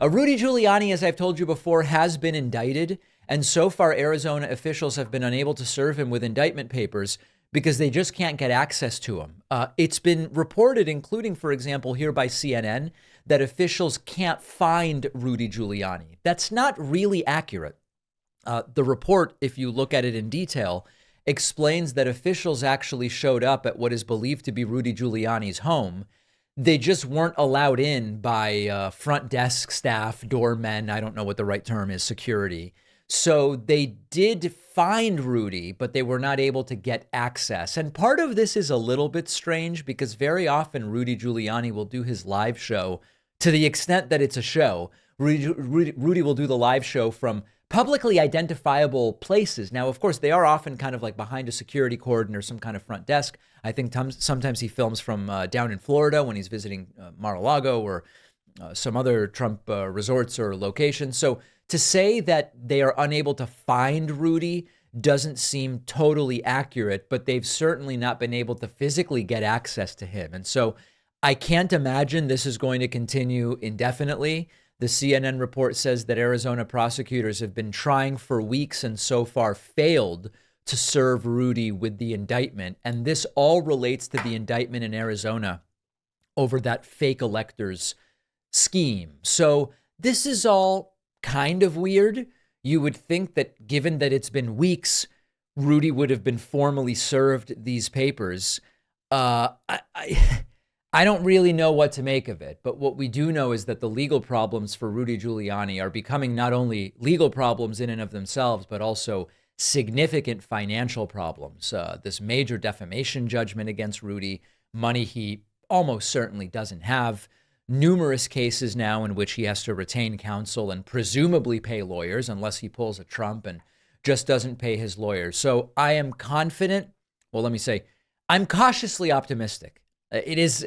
Rudy Giuliani, as I've told you before, has been indicted. And so far, Arizona officials have been unable to serve him with indictment papers because they just can't get access to him. It's been reported, including, for example, here by CNN, that officials can't find Rudy Giuliani. That's not really accurate. The report, if you look at it in detail, explains that officials actually showed up at what is believed to be Rudy Giuliani's home. They just weren't allowed in by front desk staff, doormen. I don't know what the right term is, security. So they did find Rudy, but they were not able to get access. And part of this is a little bit strange because very often Rudy Giuliani will do his live show to the extent that it's a show. Rudy will do the live show from publicly identifiable places. Now, of course, they are often kind of like behind a security cordon or some kind of front desk. I think sometimes he films from down in Florida when he's visiting Mar-a-Lago or some other Trump resorts or locations. So to say that they are unable to find Rudy doesn't seem totally accurate, but they've certainly not been able to physically get access to him. And so I can't imagine this is going to continue indefinitely. The CNN report says that Arizona prosecutors have been trying for weeks and so far failed to serve Rudy with the indictment. And this all relates to the indictment in Arizona over that fake electors scheme. So this is all kind of weird. You would think that given that it's been weeks, Rudy would have been formally served these papers. I don't really know what to make of it, but what we do know is that the legal problems for Rudy Giuliani are becoming not only legal problems in and of themselves, but also significant financial problems. This major defamation judgment against Rudy, money he almost certainly doesn't have, numerous cases now in which he has to retain counsel and presumably pay lawyers unless he pulls a Trump and just doesn't pay his lawyers. So I am confident. Well, let me say, I'm cautiously optimistic. It is,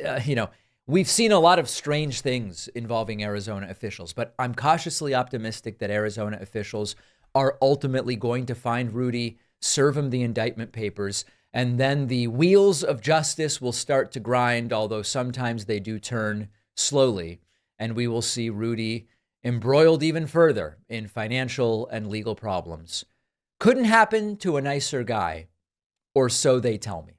we've seen a lot of strange things involving Arizona officials, but I'm cautiously optimistic that Arizona officials are ultimately going to find Rudy, serve him the indictment papers, and then the wheels of justice will start to grind, although sometimes they do turn slowly, and we will see Rudy embroiled even further in financial and legal problems. Couldn't happen to a nicer guy, or so they tell me.